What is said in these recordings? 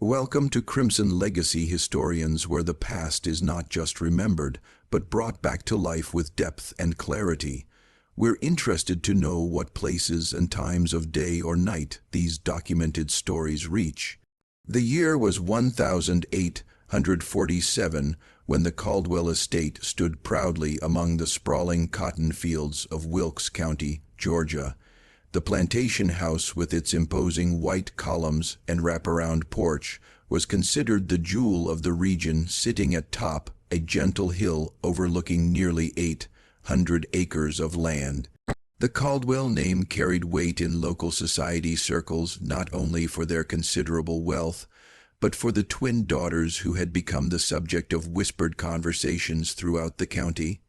Welcome to Crimson Legacy Historians, where the past is not just remembered, but brought back to life with depth and clarity. We're interested to know what places and times of day or night these documented stories reach. The year was 1847 when the Caldwell estate stood proudly among the sprawling cotton fields of Wilkes County, Georgia. The plantation house, with its imposing white columns and wraparound porch, was considered the jewel of the region, sitting atop a gentle hill overlooking nearly 800 acres of land. The Caldwell name carried weight in local society circles, not only for their considerable wealth, but for the twin daughters who had become the subject of whispered conversations throughout the county.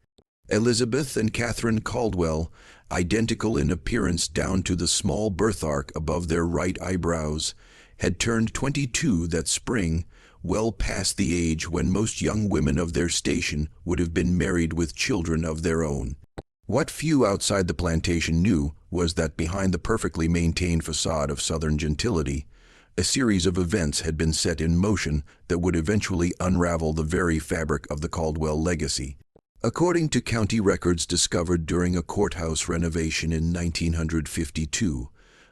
Elizabeth and Catherine Caldwell, identical in appearance down to the small birthmark above their right eyebrows, had turned 22 that spring, well past the age when most young women of their station would have been married with children of their own. What few outside the plantation knew was that behind the perfectly maintained facade of Southern gentility, a series of events had been set in motion that would eventually unravel the very fabric of the Caldwell legacy. According to county records discovered during a courthouse renovation in 1952,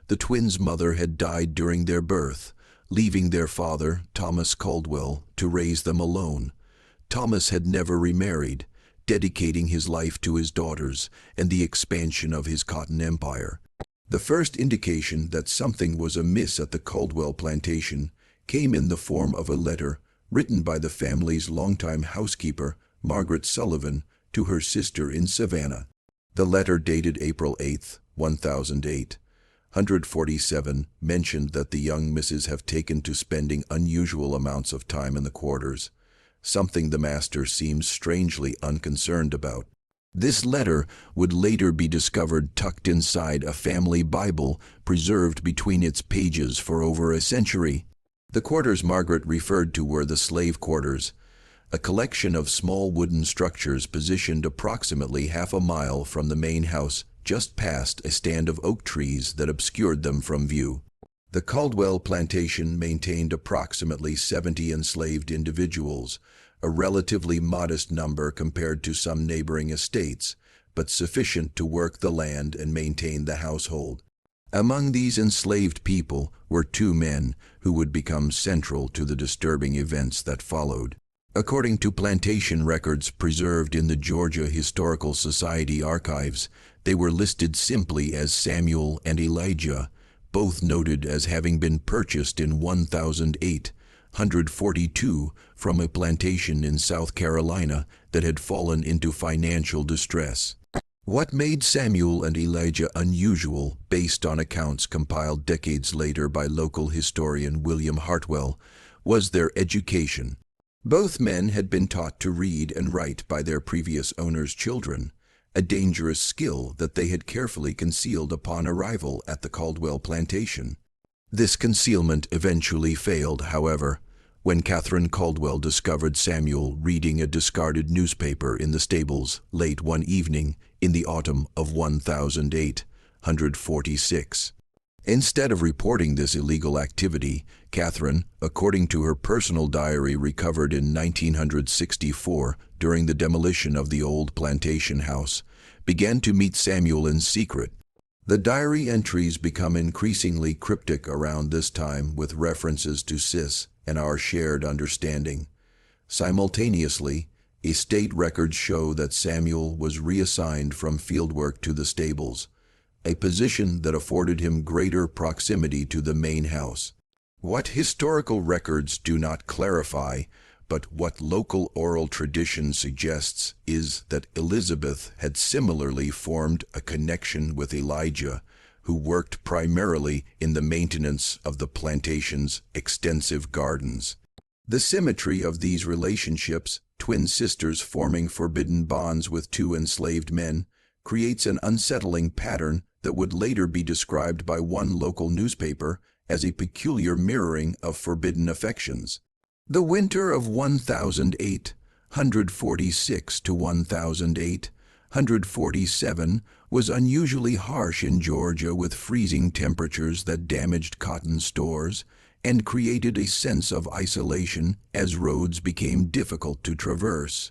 the twins' mother had died during their birth, leaving their father, Thomas Caldwell, to raise them alone. Thomas had never remarried, dedicating his life to his daughters and the expansion of his cotton empire. The first indication that something was amiss at the Caldwell plantation came in the form of a letter written by the family's longtime housekeeper, Margaret Sullivan, to her sister in Savannah. The letter, dated April 8, 1847, mentioned that the young misses have taken to spending unusual amounts of time in the quarters, something the master seems strangely unconcerned about. This letter would later be discovered tucked inside a family Bible preserved between its pages for over a century. The quarters Margaret referred to were the slave quarters, a collection of small wooden structures positioned approximately half a mile from the main house, just past a stand of oak trees that obscured them from view. The Caldwell plantation maintained approximately 70 enslaved individuals, a relatively modest number compared to some neighboring estates, but sufficient to work the land and maintain the household. Among these enslaved people were two men who would become central to the disturbing events that followed. According to plantation records preserved in the Georgia Historical Society archives, they were listed simply as Samuel and Elijah, both noted as having been purchased in 1842 from a plantation in South Carolina that had fallen into financial distress. What made Samuel and Elijah unusual, based on accounts compiled decades later by local historian William Hartwell, was their education. Both men had been taught to read and write by their previous owners' children, a dangerous skill that they had carefully concealed upon arrival at the Caldwell plantation. This concealment eventually failed, however, when Catherine Caldwell discovered Samuel reading a discarded newspaper in the stables late one evening in the autumn of 1846. Instead of reporting this illegal activity, Catherine, according to her personal diary recovered in 1964 during the demolition of the old plantation house, began to meet Samuel in secret. The diary entries become increasingly cryptic around this time, with references to Sis and our shared understanding. Simultaneously, estate records show that Samuel was reassigned from fieldwork to the stables, a position that afforded him greater proximity to the main house. What historical records do not clarify, but what local oral tradition suggests, is that Elizabeth had similarly formed a connection with Elijah, who worked primarily in the maintenance of the plantation's extensive gardens. The symmetry of these relationships, twin sisters forming forbidden bonds with two enslaved men, creates an unsettling pattern that would later be described by one local newspaper as a peculiar mirroring of forbidden affections. The winter of 1846 to 1847 was unusually harsh in Georgia, with freezing temperatures that damaged cotton stores and created a sense of isolation as roads became difficult to traverse.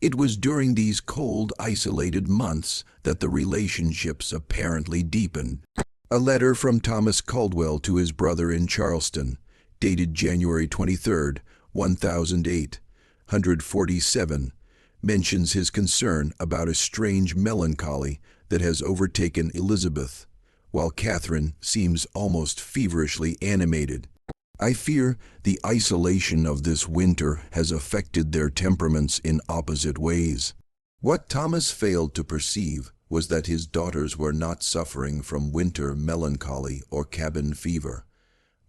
It was during these cold, isolated months that the relationships apparently deepened. A letter from Thomas Caldwell to his brother in Charleston, dated January 23, 1847, mentions his concern about a strange melancholy that has overtaken Elizabeth, while Catherine seems almost feverishly animated. I fear the isolation of this winter has affected their temperaments in opposite ways. What Thomas failed to perceive was that his daughters were not suffering from winter melancholy or cabin fever,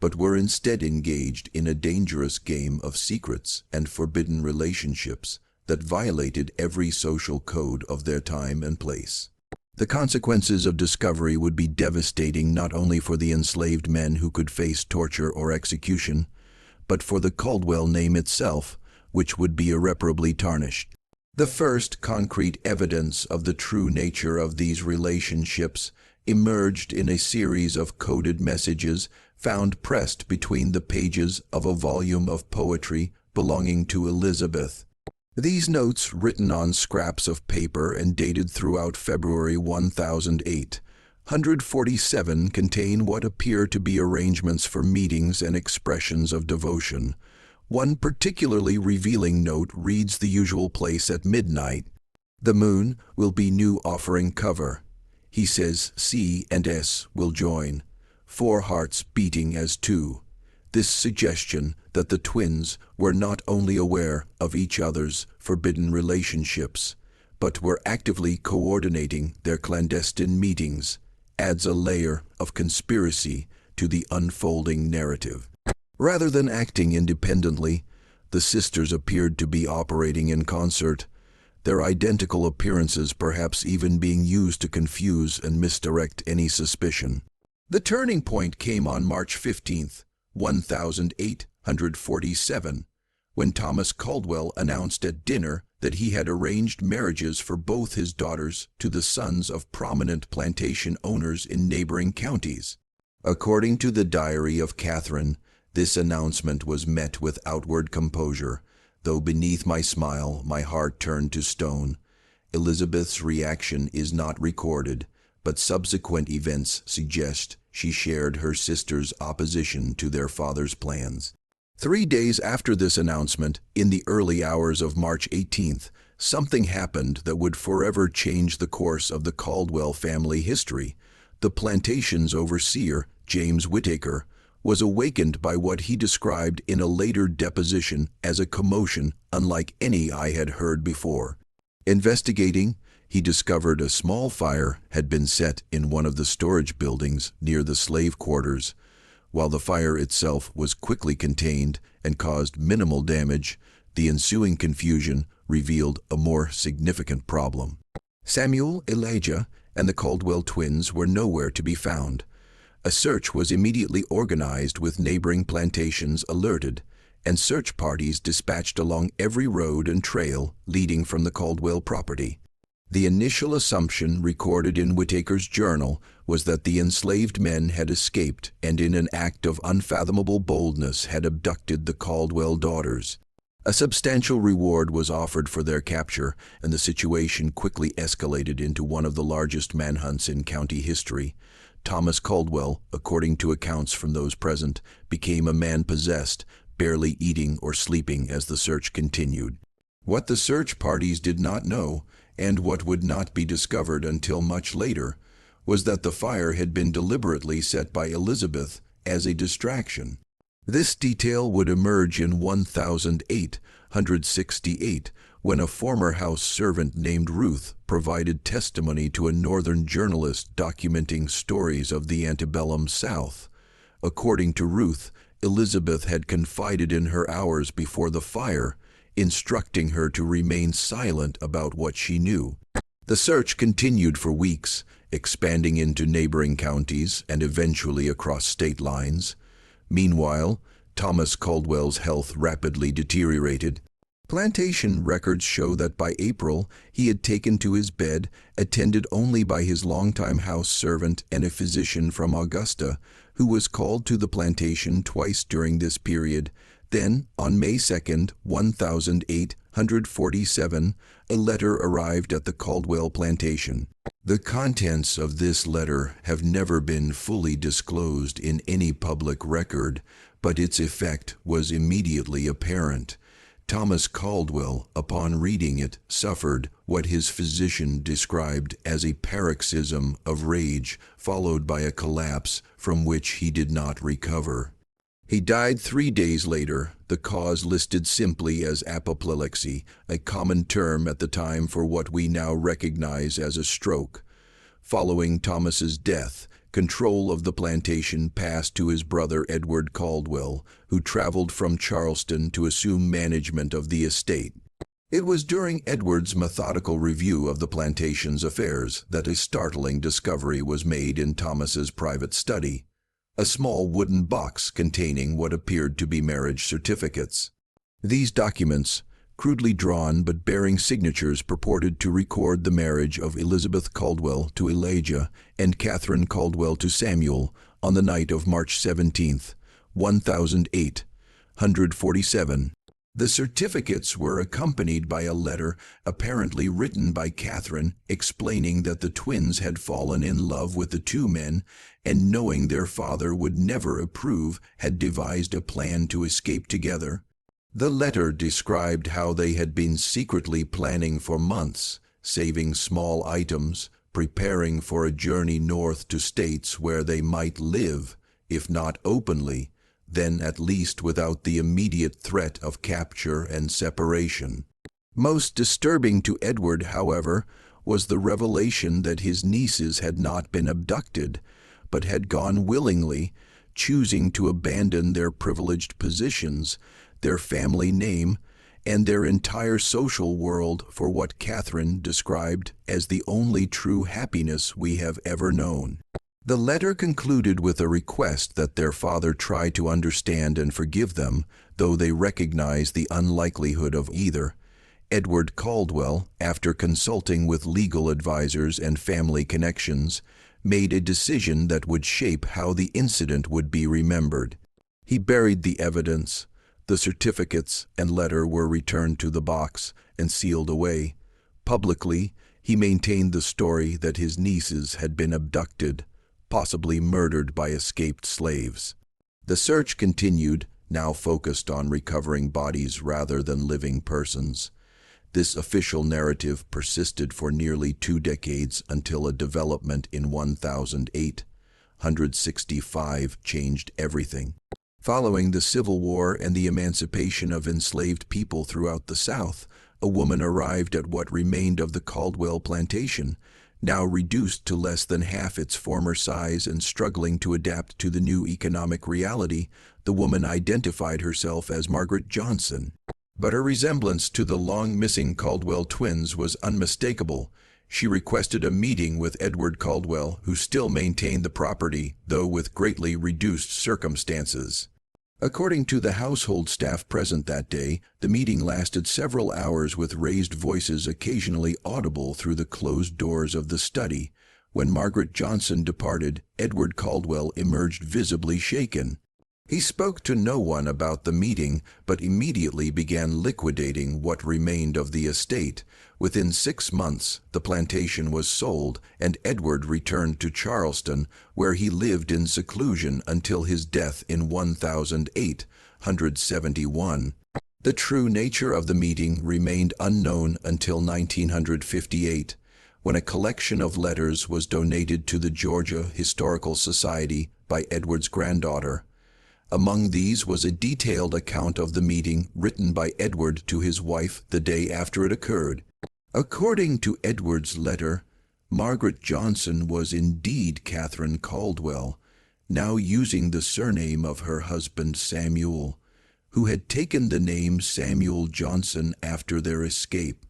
but were instead engaged in a dangerous game of secrets and forbidden relationships that violated every social code of their time and place. The consequences of discovery would be devastating not only for the enslaved men who could face torture or execution, but for the Caldwell name itself, which would be irreparably tarnished. The first concrete evidence of the true nature of these relationships emerged in a series of coded messages found pressed between the pages of a volume of poetry belonging to Elizabeth. These notes, written on scraps of paper and dated throughout February 1847, contain what appear to be arrangements for meetings and expressions of devotion. One particularly revealing note reads the usual place at midnight. The moon will be new offering cover. He says C and S will join, 4 hearts beating as 2. This suggestion that the twins were not only aware of each other's forbidden relationships, but were actively coordinating their clandestine meetings, adds a layer of conspiracy to the unfolding narrative. Rather than acting independently, the sisters appeared to be operating in concert, their identical appearances perhaps even being used to confuse and misdirect any suspicion. The turning point came on March 15, 1847, when Thomas Caldwell announced at dinner that he had arranged marriages for both his daughters to the sons of prominent plantation owners in neighboring counties. According to the diary of Catherine, this announcement was met with outward composure, though beneath my smile my heart turned to stone. Elizabeth's reaction is not recorded, but subsequent events suggest she shared her sister's opposition to their father's plans. 3 days after this announcement, in the early hours of March 18th, something happened that would forever change the course of the Caldwell family history. The plantation's overseer, James Whittaker, was awakened by what he described in a later deposition as a commotion unlike any I had heard before. Investigating, he discovered a small fire had been set in one of the storage buildings near the slave quarters. While the fire itself was quickly contained and caused minimal damage, the ensuing confusion revealed a more significant problem. Samuel, Elijah, and the Caldwell twins were nowhere to be found. A search was immediately organized with neighboring plantations alerted, and search parties dispatched along every road and trail leading from the Caldwell property. The initial assumption recorded in Whittaker's journal was that the enslaved men had escaped and in an act of unfathomable boldness had abducted the Caldwell daughters. A substantial reward was offered for their capture, and the situation quickly escalated into one of the largest manhunts in county history. Thomas Caldwell, according to accounts from those present, became a man possessed, barely eating or sleeping as the search continued. What the search parties did not know, and what would not be discovered until much later, was that the fire had been deliberately set by Elizabeth as a distraction. This detail would emerge in 1868, when a former house servant named Ruth provided testimony to a northern journalist documenting stories of the antebellum South. According to Ruth, Elizabeth had confided in her hours before the fire, instructing her to remain silent about what she knew. The search continued for weeks, expanding into neighboring counties and eventually across state lines. Meanwhile, Thomas Caldwell's health rapidly deteriorated. Plantation records show that by April he had taken to his bed, attended only by his longtime house servant and a physician from Augusta, who was called to the plantation twice during this period. Then, on May 2nd, 1847, a letter arrived at the Caldwell plantation. The contents of this letter have never been fully disclosed in any public record, but its effect was immediately apparent. Thomas Caldwell, upon reading it, suffered what his physician described as a paroxysm of rage, followed by a collapse from which he did not recover. He died 3 days later, the cause listed simply as apoplexy, a common term at the time for what we now recognize as a stroke. Following Thomas's death, control of the plantation passed to his brother Edward Caldwell, who traveled from Charleston to assume management of the estate. It was during Edward's methodical review of the plantation's affairs that a startling discovery was made in Thomas's private study, a small wooden box containing what appeared to be marriage certificates. These documents, crudely drawn but bearing signatures, purported to record the marriage of Elizabeth Caldwell to Elijah and Catherine Caldwell to Samuel on the night of March 17, 1847. The certificates were accompanied by a letter apparently written by Catherine explaining that the twins had fallen in love with the two men and, knowing their father would never approve, had devised a plan to escape together. The letter described how they had been secretly planning for months, saving small items, preparing for a journey north to states where they might live, if not openly, then at least without the immediate threat of capture and separation. Most disturbing to Edward, however, was the revelation that his nieces had not been abducted, but had gone willingly, choosing to abandon their privileged positions, their family name, and their entire social world for what Catherine described as the only true happiness we have ever known. The letter concluded with a request that their father try to understand and forgive them, though they recognized the unlikelihood of either. Edward Caldwell, after consulting with legal advisors and family connections, made a decision that would shape how the incident would be remembered. He buried the evidence. The certificates and letter were returned to the box and sealed away. Publicly, he maintained the story that his nieces had been abducted, possibly murdered by escaped slaves. The search continued, now focused on recovering bodies rather than living persons. This official narrative persisted for nearly 2 decades until a development in 1865 changed everything. Following the Civil War and the emancipation of enslaved people throughout the South, a woman arrived at what remained of the Caldwell plantation, now reduced to less than half its former size and struggling to adapt to the new economic reality. The woman identified herself as Margaret Johnson. But her resemblance to the long-missing Caldwell twins was unmistakable. She requested a meeting with Edward Caldwell, who still maintained the property, though with greatly reduced circumstances. According to the household staff present that day, the meeting lasted several hours with raised voices occasionally audible through the closed doors of the study. When Margaret Johnson departed, Edward Caldwell emerged visibly shaken. He spoke to no one about the meeting, but immediately began liquidating what remained of the estate. Within 6 months, the plantation was sold, and Edward returned to Charleston, where he lived in seclusion until his death in 1871. The true nature of the meeting remained unknown until 1958, when a collection of letters was donated to the Georgia Historical Society by Edward's granddaughter. Among these was a detailed account of the meeting written by Edward to his wife the day after it occurred. According to Edward's letter, Margaret Johnson was indeed Catherine Caldwell, now using the surname of her husband Samuel, who had taken the name Samuel Johnson after their escape.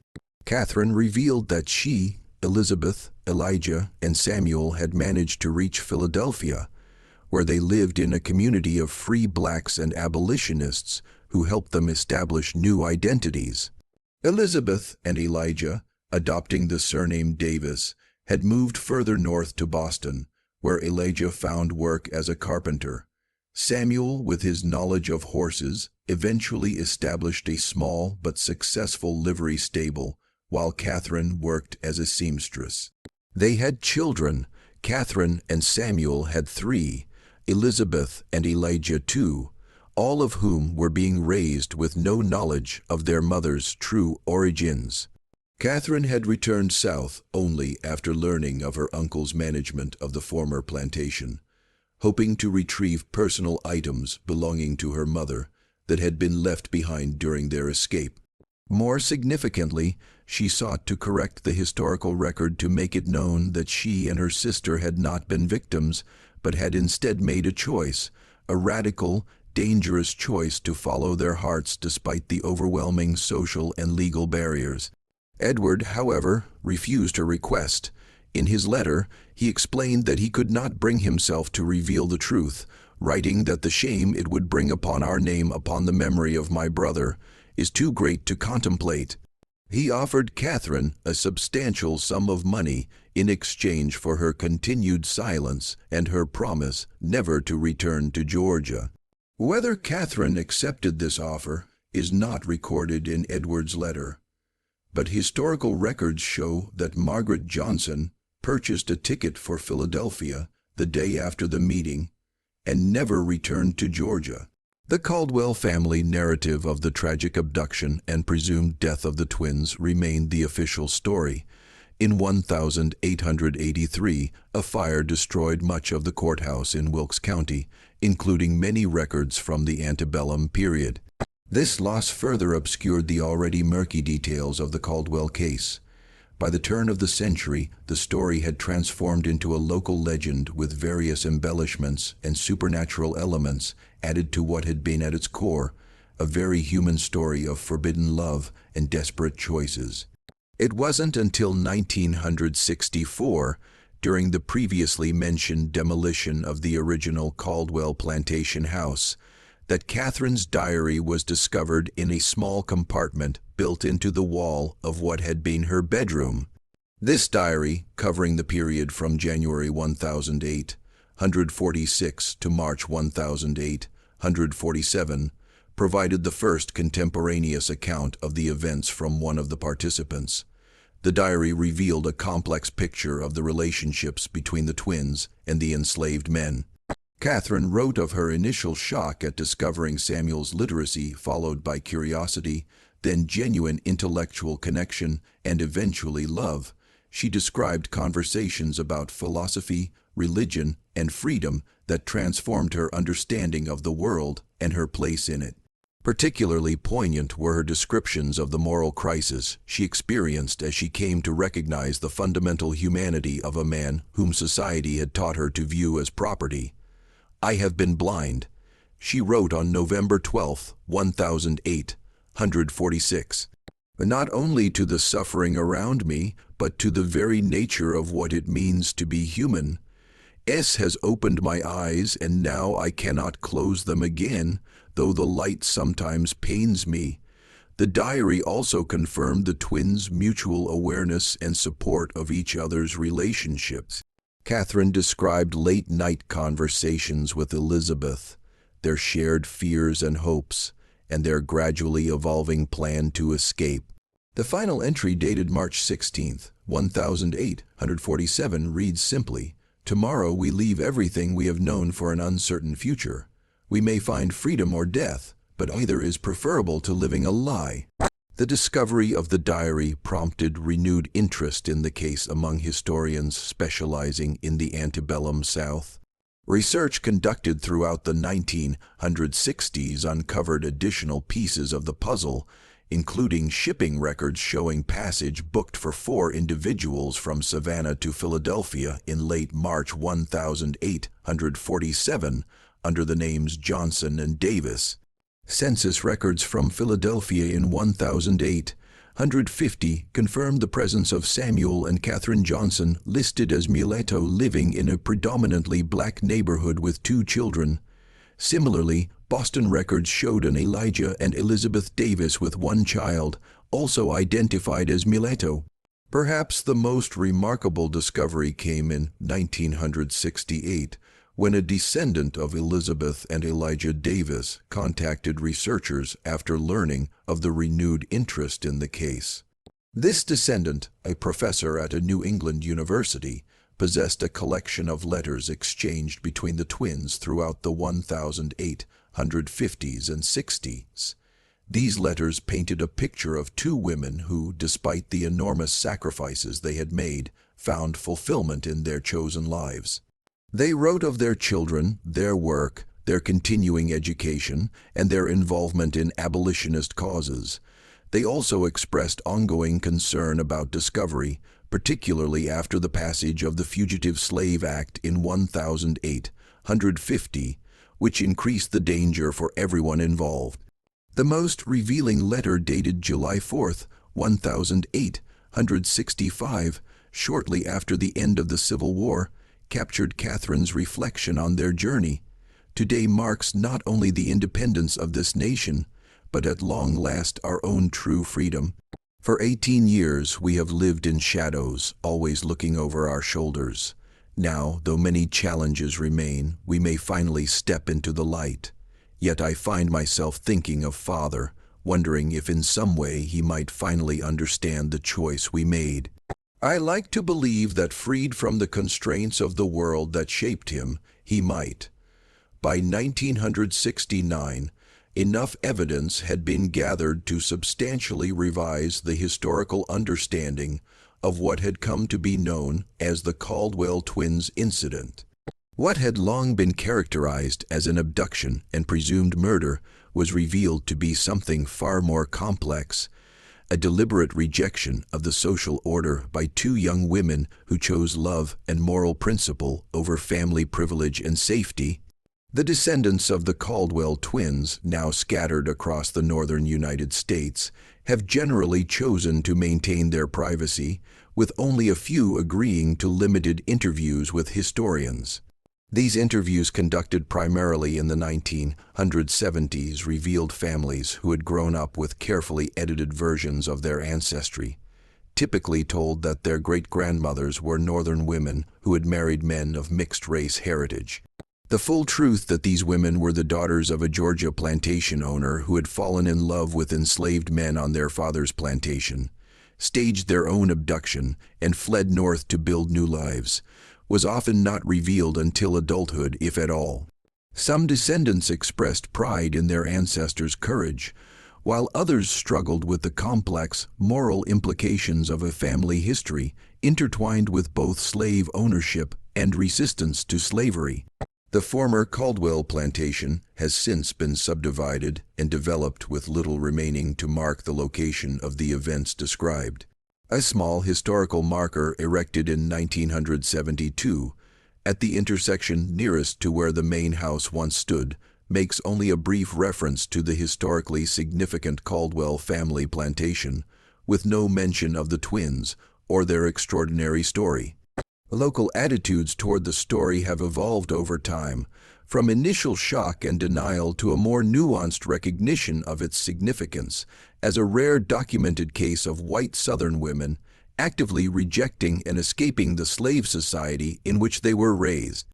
Catherine revealed that she, Elizabeth, Elijah, and Samuel had managed to reach Philadelphia, where they lived in a community of free blacks and abolitionists who helped them establish new identities. Elizabeth and Elijah, adopting the surname Davis, had moved further north to Boston, where Elijah found work as a carpenter. Samuel, with his knowledge of horses, eventually established a small but successful livery stable, while Catherine worked as a seamstress. They had children. Catherine and Samuel had 3, Elizabeth and Elijah 2, all of whom were being raised with no knowledge of their mother's true origins. Catherine had returned south only after learning of her uncle's management of the former plantation, hoping to retrieve personal items belonging to her mother that had been left behind during their escape. More significantly, she sought to correct the historical record to make it known that she and her sister had not been victims, but had instead made a choice, a radical, dangerous choice to follow their hearts despite the overwhelming social and legal barriers. Edward, however, refused her request. In his letter, he explained that he could not bring himself to reveal the truth, writing that the shame it would bring upon our name upon the memory of my brother is too great to contemplate. He offered Catherine a substantial sum of money in exchange for her continued silence and her promise never to return to Georgia. Whether Catherine accepted this offer is not recorded in Edward's letter, but historical records show that Margaret Johnson purchased a ticket for Philadelphia the day after the meeting and never returned to Georgia. The Caldwell family narrative of the tragic abduction and presumed death of the twins remained the official story. In 1883, a fire destroyed much of the courthouse in Wilkes County, including many records from the antebellum period. This loss further obscured the already murky details of the Caldwell case. By the turn of the century, the story had transformed into a local legend with various embellishments and supernatural elements added to what had been at its core, a very human story of forbidden love and desperate choices. It wasn't until 1964, during the previously mentioned demolition of the original Caldwell plantation house, that Catherine's diary was discovered in a small compartment built into the wall of what had been her bedroom. This diary, covering the period from January 1846 to March 1847, provided the first contemporaneous account of the events from one of the participants. The diary revealed a complex picture of the relationships between the twins and the enslaved men. Catherine wrote of her initial shock at discovering Samuel's literacy, followed by curiosity, then genuine intellectual connection, and eventually love. She described conversations about philosophy, religion, and freedom that transformed her understanding of the world and her place in it. Particularly poignant were her descriptions of the moral crisis she experienced as she came to recognize the fundamental humanity of a man whom society had taught her to view as property. "I have been blind," she wrote on November 12, 1846, "not only to the suffering around me, but to the very nature of what it means to be human. S has opened my eyes, and now I cannot close them again, though the light sometimes pains me." The diary also confirmed the twins' mutual awareness and support of each other's relationships. Catherine described late-night conversations with Elizabeth, their shared fears and hopes, and their gradually evolving plan to escape. The final entry, dated March 16, 1847, reads simply, "Tomorrow we leave everything we have known for an uncertain future. We may find freedom or death, but either is preferable to living a lie." The discovery of the diary prompted renewed interest in the case among historians specializing in the antebellum South. Research conducted throughout the 1960s uncovered additional pieces of the puzzle, including shipping records showing passage booked for 4 individuals from Savannah to Philadelphia in late March 1847 under the names Johnson and Davis. Census records from Philadelphia in 1008 150 confirmed the presence of Samuel and Catherine Johnson, listed as mulatto living in a predominantly black neighborhood with 2 children. Similarly, Boston records showed an Elijah and Elizabeth Davis with 1 child, also identified as mulatto. Perhaps the most remarkable discovery came in 1968, when a descendant of Elizabeth and Elijah Davis contacted researchers after learning of the renewed interest in the case. This descendant, a professor at a New England university, possessed a collection of letters exchanged between the twins throughout the 1850s and 60s. These letters painted a picture of 2 women who, despite the enormous sacrifices they had made, found fulfillment in their chosen lives. They wrote of their children, their work, their continuing education, and their involvement in abolitionist causes. They also expressed ongoing concern about discovery, particularly after the passage of the Fugitive Slave Act in 1850, which increased the danger for everyone involved. The most revealing letter, dated July 4, 1865, shortly after the end of the Civil War, captured Catherine's reflection on their journey. Today marks not only the independence of this nation, but at long last our own true freedom. For 18 years we have lived in shadows, always looking over our shoulders. Now, though many challenges remain, we may finally step into the light. Yet I find myself thinking of Father, wondering if in some way he might finally understand the choice we made. I like to believe that, freed from the constraints of the world that shaped him, he might. By 1969, enough evidence had been gathered to substantially revise the historical understanding of what had come to be known as the Caldwell twins incident. What had long been characterized as an abduction and presumed murder was revealed to be something far more complex, a deliberate rejection of the social order by 2 young women who chose love and moral principle over family privilege and safety. The descendants of the Caldwell twins, now scattered across the northern United States, have generally chosen to maintain their privacy, with only a few agreeing to limited interviews with historians. These interviews, conducted primarily in the 1970s, revealed families who had grown up with carefully edited versions of their ancestry, typically told that their great-grandmothers were Northern women who had married men of mixed-race heritage. The full truth that these women were the daughters of a Georgia plantation owner who had fallen in love with enslaved men on their father's plantation, staged their own abduction, and fled north to build new lives, was often not revealed until adulthood, if at all. Some descendants expressed pride in their ancestors' courage, while others struggled with the complex moral implications of a family history intertwined with both slave ownership and resistance to slavery. The former Caldwell plantation has since been subdivided and developed, with little remaining to mark the location of the events described. A small historical marker erected in 1972 at the intersection nearest to where the main house once stood makes only a brief reference to the historically significant Caldwell family plantation, with no mention of the twins or their extraordinary story. Local attitudes toward the story have evolved over time, from initial shock and denial to a more nuanced recognition of its significance as a rare documented case of white Southern women actively rejecting and escaping the slave society in which they were raised.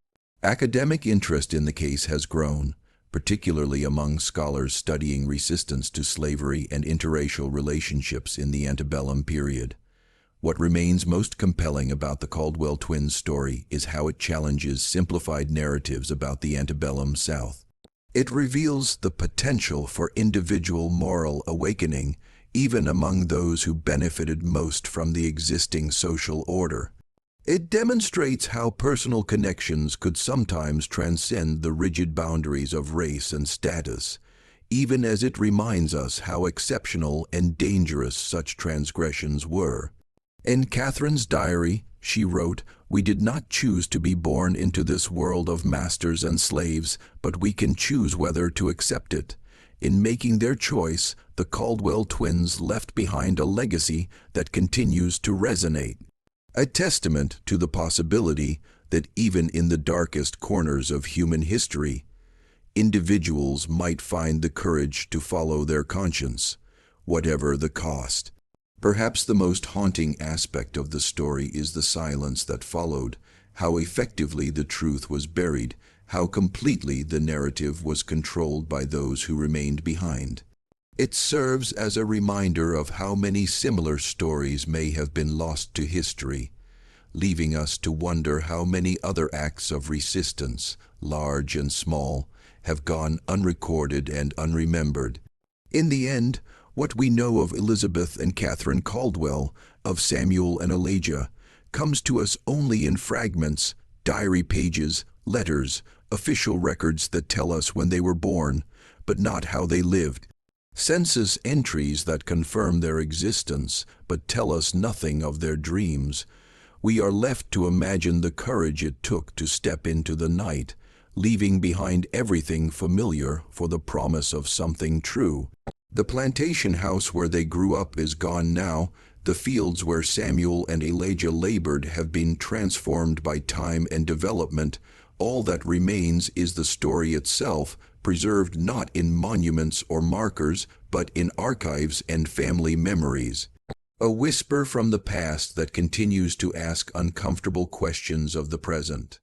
Academic interest in the case has grown, particularly among scholars studying resistance to slavery and interracial relationships in the antebellum period. What remains most compelling about the Caldwell twins' story is how it challenges simplified narratives about the antebellum South. It reveals the potential for individual moral awakening, even among those who benefited most from the existing social order. It demonstrates how personal connections could sometimes transcend the rigid boundaries of race and status, even as it reminds us how exceptional and dangerous such transgressions were. In Catherine's diary, she wrote, "We did not choose to be born into this world of masters and slaves, but we can choose whether to accept it. In making their choice, the Caldwell twins left behind a legacy that continues to resonate, a testament to the possibility that even in the darkest corners of human history, individuals might find the courage to follow their conscience, whatever the cost. Perhaps the most haunting aspect of the story is the silence that followed, how effectively the truth was buried, how completely the narrative was controlled by those who remained behind. It serves as a reminder of how many similar stories may have been lost to history, leaving us to wonder how many other acts of resistance, large and small, have gone unrecorded and unremembered. In the end, what we know of Elizabeth and Catherine Caldwell, of Samuel and Elijah, comes to us only in fragments, diary pages, letters, official records that tell us when they were born, but not how they lived. Census entries that confirm their existence, but tell us nothing of their dreams. We are left to imagine the courage it took to step into the night, leaving behind everything familiar for the promise of something true. The plantation house where they grew up is gone now. The fields where Samuel and Elijah labored have been transformed by time and development. All that remains is the story itself, preserved not in monuments or markers, but in archives and family memories. A whisper from the past that continues to ask uncomfortable questions of the present.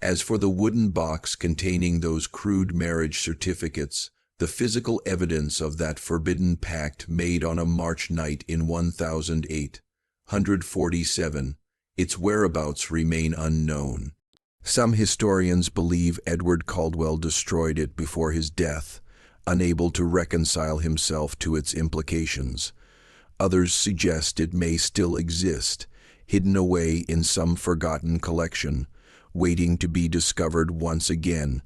As for the wooden box containing those crude marriage certificates, the physical evidence of that forbidden pact made on a March night in 1847, its whereabouts remain unknown. Some historians believe Edward Caldwell destroyed it before his death, unable to reconcile himself to its implications. Others suggest it may still exist, hidden away in some forgotten collection, waiting to be discovered once again,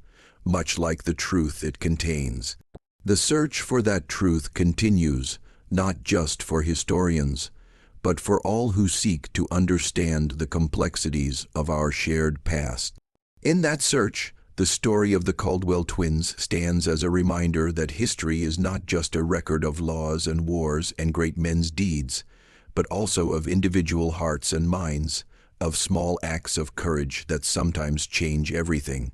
much like the truth it contains. The search for that truth continues, not just for historians, but for all who seek to understand the complexities of our shared past. In that search, the story of the Caldwell twins stands as a reminder that history is not just a record of laws and wars and great men's deeds, but also of individual hearts and minds, of small acts of courage that sometimes change everything.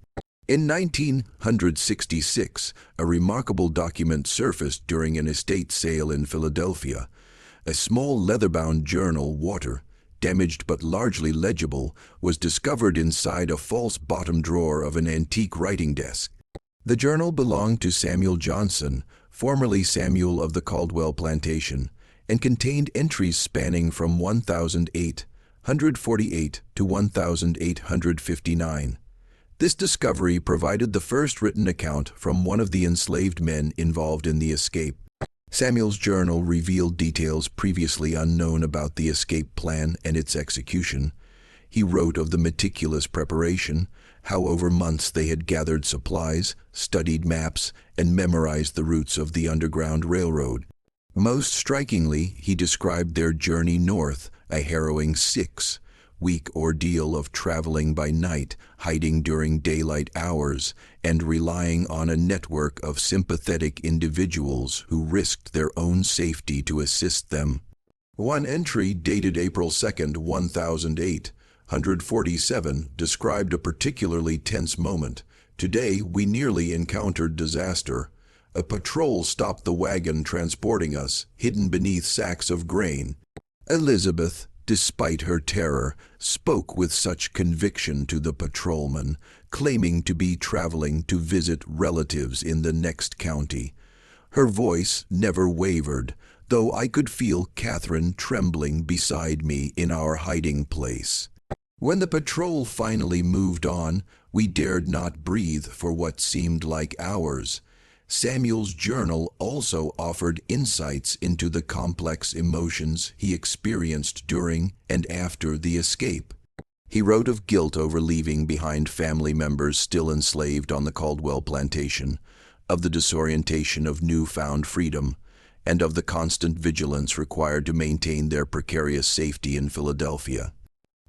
In 1966, a remarkable document surfaced during an estate sale in Philadelphia. A small leather-bound journal, Water, damaged but largely legible, was discovered inside a false bottom drawer of an antique writing desk. The journal belonged to Samuel Johnson, formerly Samuel of the Caldwell plantation, and contained entries spanning from 1848 to 1859. This discovery provided the first written account from one of the enslaved men involved in the escape. Samuel's journal revealed details previously unknown about the escape plan and its execution. He wrote of the meticulous preparation, how over months they had gathered supplies, studied maps, and memorized the routes of the Underground Railroad. Most strikingly, he described their journey north, a harrowing 6-week ordeal of traveling by night, hiding during daylight hours, and relying on a network of sympathetic individuals who risked their own safety to assist them. One entry dated April 2, 1847, described a particularly tense moment. "Today we nearly encountered disaster. A patrol stopped the wagon transporting us, hidden beneath sacks of grain." Elizabeth, despite her terror, spoke with such conviction to the patrolman, claiming to be traveling to visit relatives in the next county. Her voice never wavered, though I could feel Catherine trembling beside me in our hiding place. When the patrol finally moved on, we dared not breathe for what seemed like hours. Samuel's journal also offered insights into the complex emotions he experienced during and after the escape. He wrote of guilt over leaving behind family members still enslaved on the Caldwell plantation, of the disorientation of newfound freedom, and of the constant vigilance required to maintain their precarious safety in Philadelphia.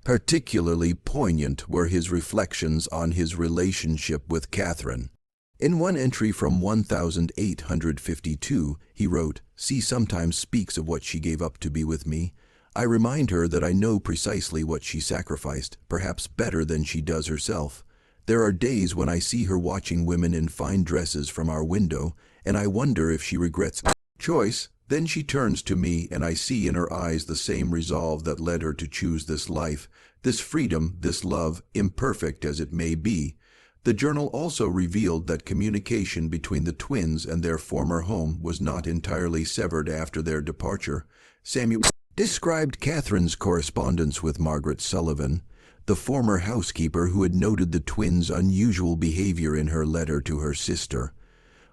Particularly poignant were his reflections on his relationship with Catherine. In one entry from 1852, he wrote, "She sometimes speaks of what she gave up to be with me. I remind her that I know precisely what she sacrificed, perhaps better than she does herself. There are days when I see her watching women in fine dresses from our window, and I wonder if she regrets choice. Then she turns to me, and I see in her eyes the same resolve that led her to choose this life, this freedom, this love, imperfect as it may be." The journal also revealed that communication between the twins and their former home was not entirely severed after their departure. Samuel described Catherine's correspondence with Margaret Sullivan, the former housekeeper who had noted the twins' unusual behavior in her letter to her sister.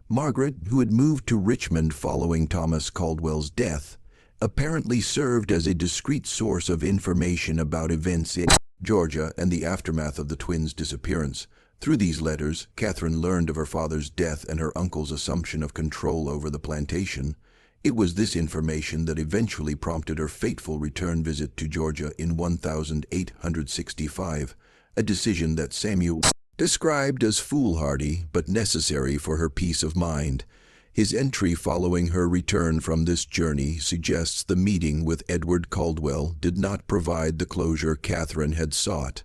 Margaret, who had moved to Richmond following Thomas Caldwell's death, apparently served as a discreet source of information about events in Georgia and the aftermath of the twins' disappearance. Through these letters, Catherine learned of her father's death and her uncle's assumption of control over the plantation. It was this information that eventually prompted her fateful return visit to Georgia in 1865, a decision that Samuel described as foolhardy but necessary for her peace of mind. His entry following her return from this journey suggests the meeting with Edward Caldwell did not provide the closure Catherine had sought.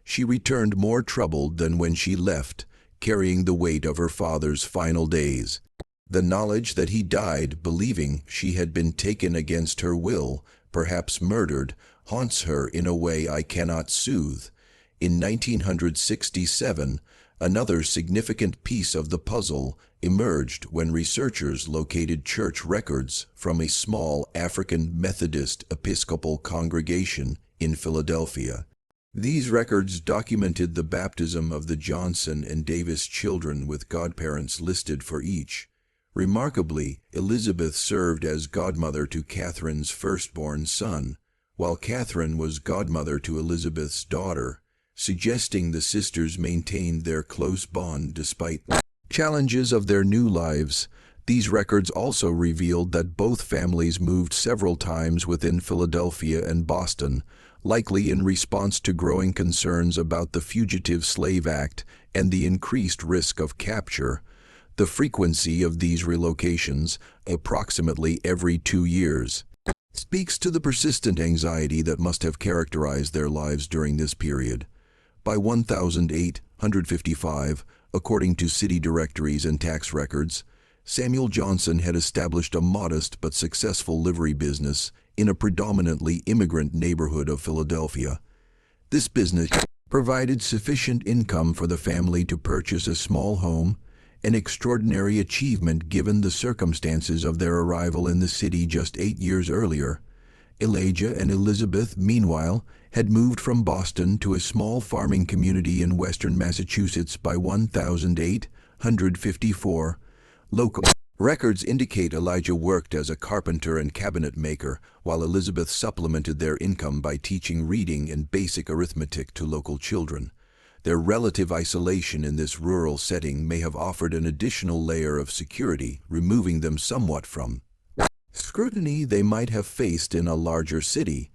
She returned more troubled than when she left, carrying the weight of her father's final days. The knowledge that he died believing she had been taken against her will, perhaps murdered, haunts her in a way I cannot soothe. In 1967, another significant piece of the puzzle emerged when researchers located church records from a small African Methodist Episcopal congregation in Philadelphia. These records documented the baptism of the Johnson and Davis children with godparents listed for each. Remarkably, Elizabeth served as godmother to Catherine's firstborn son, while Catherine was godmother to Elizabeth's daughter, suggesting the sisters maintained their close bond despite challenges of their new lives. These records also revealed that both families moved several times within Philadelphia and Boston, likely in response to growing concerns about the Fugitive Slave Act and the increased risk of capture. The frequency of these relocations, approximately every 2 years, speaks to the persistent anxiety that must have characterized their lives during this period. By 1855, according to city directories and tax records, Samuel Johnson had established a modest but successful livery business in a predominantly immigrant neighborhood of Philadelphia. This business provided sufficient income for the family to purchase a small home, an extraordinary achievement given the circumstances of their arrival in the city just 8 years earlier. Elijah and Elizabeth, meanwhile, had moved from Boston to a small farming community in western Massachusetts by 1854. Local records indicate Elijah worked as a carpenter and cabinet maker, while Elizabeth supplemented their income by teaching reading and basic arithmetic to local children. Their relative isolation in this rural setting may have offered an additional layer of security, removing them somewhat from scrutiny they might have faced in a larger city.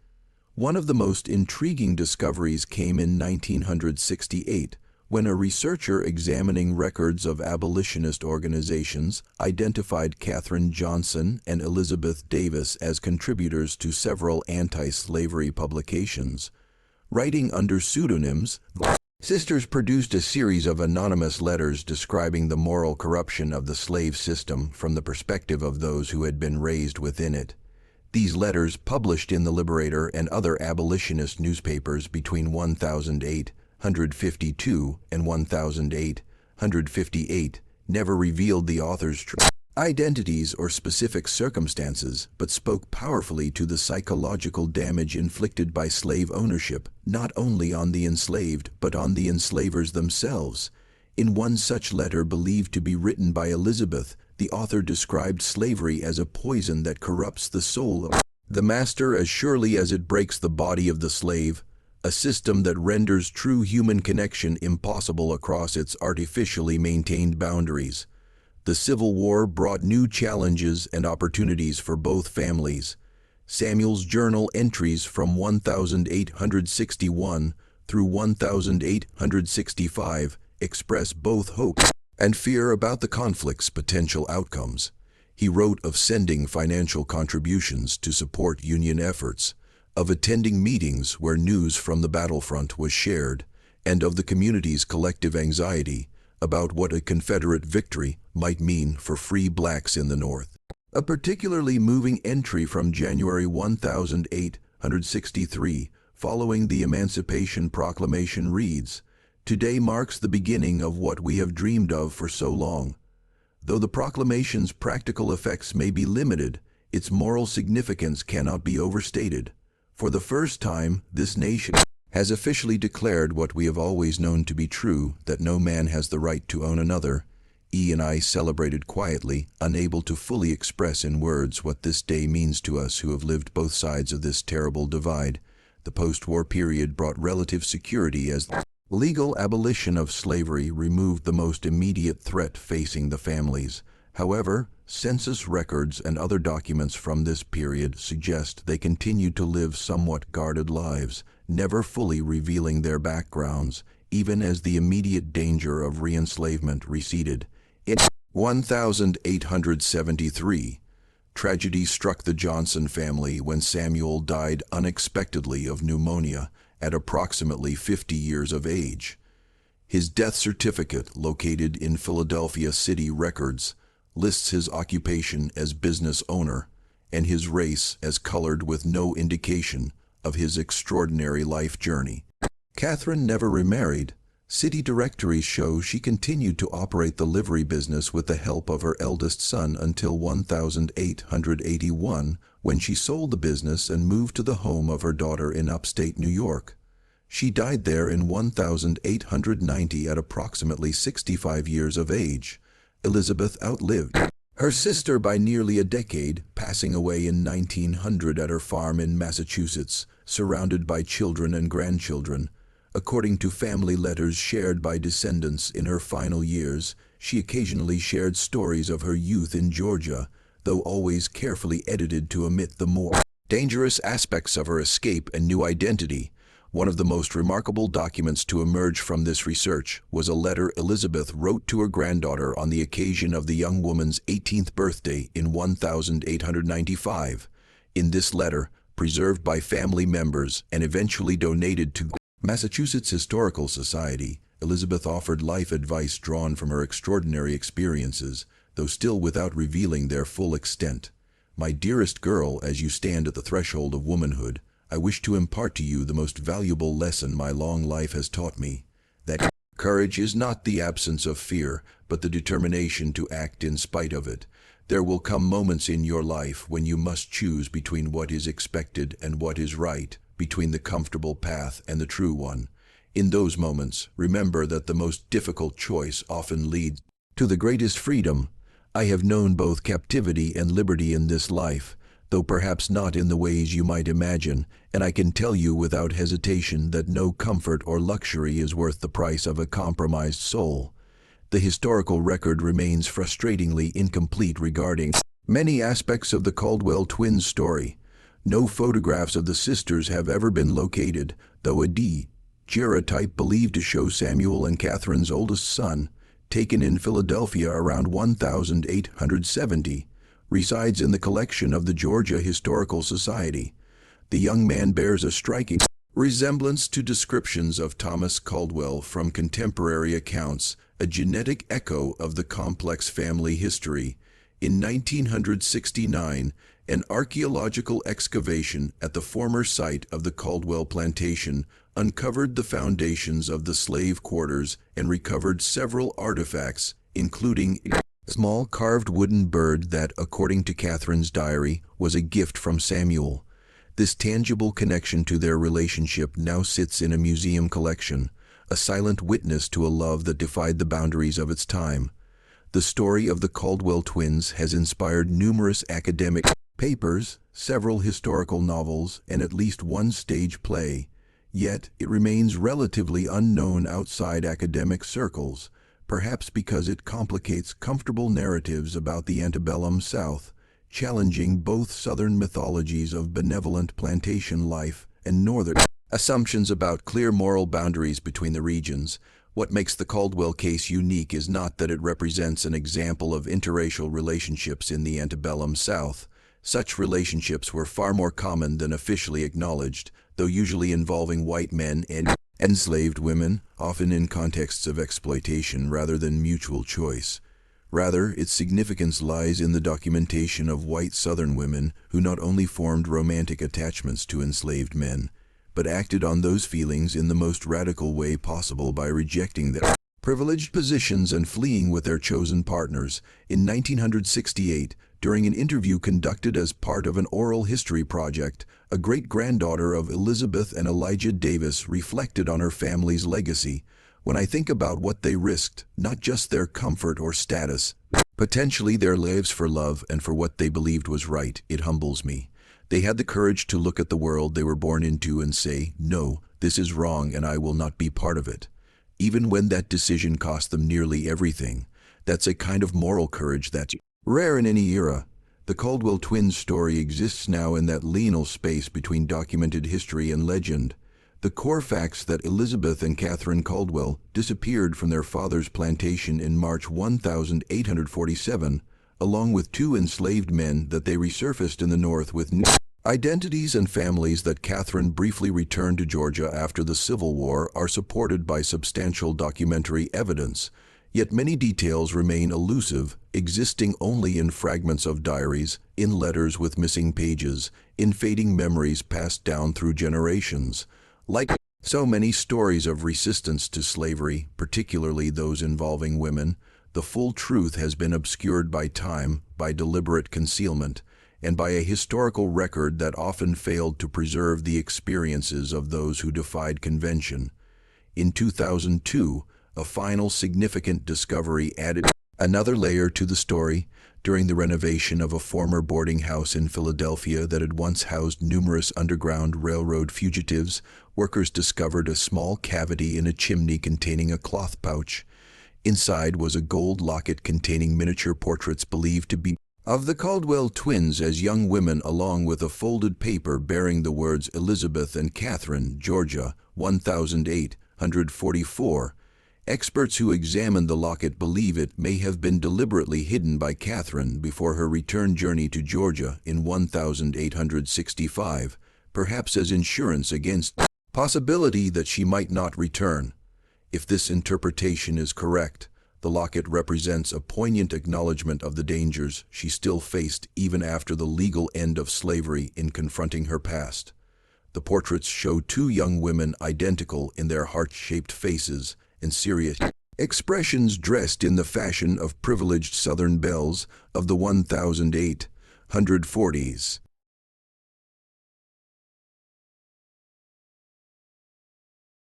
One of the most intriguing discoveries came in 1968, when a researcher examining records of abolitionist organizations identified Catherine Johnson and Elizabeth Davis as contributors to several anti-slavery publications. Writing under pseudonyms, the sisters produced a series of anonymous letters describing the moral corruption of the slave system from the perspective of those who had been raised within it. These letters, published in the Liberator and other abolitionist newspapers between 1852 and 1858, never revealed the author's true identities or specific circumstances, but spoke powerfully to the psychological damage inflicted by slave ownership, not only on the enslaved, but on the enslavers themselves. In one such letter believed to be written by Elizabeth, the author described slavery as a poison that corrupts the soul of the master as surely as it breaks the body of the slave, a system that renders true human connection impossible across its artificially maintained boundaries. The Civil War brought new challenges and opportunities for both families. Samuel's journal entries from 1861 through 1865 express both hope and fear about the conflict's potential outcomes. He wrote of sending financial contributions to support Union efforts, of attending meetings where news from the battlefront was shared, and of the community's collective anxiety about what a Confederate victory might mean for free blacks in the North. A particularly moving entry from January 1863, following the Emancipation Proclamation, reads, "Today marks the beginning of what we have dreamed of for so long. Though the proclamation's practical effects may be limited, its moral significance cannot be overstated. For the first time, this nation has officially declared what we have always known to be true, that no man has the right to own another." And I celebrated quietly, unable to fully express in words what this day means to us who have lived both sides of this terrible divide. The post-war period brought relative security as the legal abolition of slavery removed the most immediate threat facing the families. However, census records and other documents from this period suggest they continued to live somewhat guarded lives, never fully revealing their backgrounds, even as the immediate danger of re-enslavement receded. In 1873, tragedy struck the Johnson family when Samuel died unexpectedly of pneumonia at approximately 50 years of age. His death certificate, located in Philadelphia City Records, lists his occupation as business owner and his race as colored, with no indication of his extraordinary life journey. Catherine never remarried. City directories show she continued to operate the livery business with the help of her eldest son until 1881, when she sold the business and moved to the home of her daughter in upstate New York. She died there in 1890 at approximately 65 years of age. Elizabeth outlived her sister by nearly a decade, passing away in 1900 at her farm in Massachusetts, surrounded by children and grandchildren. According to family letters shared by descendants in her final years, she occasionally shared stories of her youth in Georgia, though always carefully edited to omit the more dangerous aspects of her escape and new identity. One of the most remarkable documents to emerge from this research was a letter Elizabeth wrote to her granddaughter on the occasion of the young woman's 18th birthday in 1895. In this letter, preserved by family members and eventually donated to Massachusetts Historical Society, Elizabeth offered life advice drawn from her extraordinary experiences, though still without revealing their full extent. "My dearest girl, as you stand at the threshold of womanhood, I wish to impart to you the most valuable lesson my long life has taught me, that courage is not the absence of fear, but the determination to act in spite of it. There will come moments in your life when you must choose between what is expected and what is right, between the comfortable path and the true one. In those moments, remember that the most difficult choice often leads to the greatest freedom. I have known both captivity and liberty in this life, though perhaps not in the ways you might imagine, and I can tell you without hesitation that no comfort or luxury is worth the price of a compromised soul. The historical record remains frustratingly incomplete regarding many aspects of the Caldwell twins' story. No photographs of the sisters have ever been located, though a daguerreotype believed to show Samuel and Catherine's oldest son, taken in Philadelphia around 1870, resides in the collection of the Georgia Historical Society. The young man bears a striking resemblance to descriptions of Thomas Caldwell from contemporary accounts, a genetic echo of the complex family history. In 1969, an archaeological excavation at the former site of the Caldwell plantation uncovered the foundations of the slave quarters and recovered several artifacts, including a small carved wooden bird that, according to Catherine's diary, was a gift from Samuel. This tangible connection to their relationship now sits in a museum collection, a silent witness to a love that defied the boundaries of its time. The story of the Caldwell twins has inspired numerous academic papers, several historical novels, and at least one stage play. Yet it remains relatively unknown outside academic circles, perhaps because it complicates comfortable narratives about the antebellum South, challenging both Southern mythologies of benevolent plantation life and Northern assumptions about clear moral boundaries between the regions. What makes the Caldwell case unique is not that it represents an example of interracial relationships in the antebellum South. Such relationships were far more common than officially acknowledged, though usually involving white men and enslaved women, often in contexts of exploitation rather than mutual choice. Rather, its significance lies in the documentation of white Southern women who not only formed romantic attachments to enslaved men, but acted on those feelings in the most radical way possible by rejecting their privileged positions and fleeing with their chosen partners. In 1968, during an interview conducted as part of an oral history project, a great-granddaughter of Elizabeth and Elijah Davis reflected on her family's legacy. When I think about what they risked, not just their comfort or status, potentially their lives for love and for what they believed was right, it humbles me. They had the courage to look at the world they were born into and say, "No, this is wrong and I will not be part of it." Even when that decision cost them nearly everything. That's a kind of moral courage that's rare in any era. The Caldwell twins' story exists now in that liminal space between documented history and legend. The core facts that Elizabeth and Catherine Caldwell disappeared from their father's plantation in March 1847, along with two enslaved men that they resurfaced in the North with new identities and families that Catherine briefly returned to Georgia after the Civil War, are supported by substantial documentary evidence. Yet many details remain elusive, existing only in fragments of diaries, in letters with missing pages, in fading memories passed down through generations. Like so many stories of resistance to slavery, particularly those involving women, the full truth has been obscured by time, by deliberate concealment, and by a historical record that often failed to preserve the experiences of those who defied convention. In 2002, a final significant discovery added another layer to the story. During the renovation of a former boarding house in Philadelphia that had once housed numerous Underground Railroad fugitives, workers discovered a small cavity in a chimney containing a cloth pouch. Inside was a gold locket containing miniature portraits believed to be of the Caldwell twins as young women, along with a folded paper bearing the words Elizabeth and Catherine, Georgia, 1844. Experts who examined the locket believe it may have been deliberately hidden by Catherine before her return journey to Georgia in 1865, perhaps as insurance against the possibility that she might not return. If this interpretation is correct, the locket represents a poignant acknowledgement of the dangers she still faced even after the legal end of slavery in confronting her past. The portraits show two young women identical in their heart-shaped faces and serious expressions, dressed in the fashion of privileged Southern belles of the 1840s.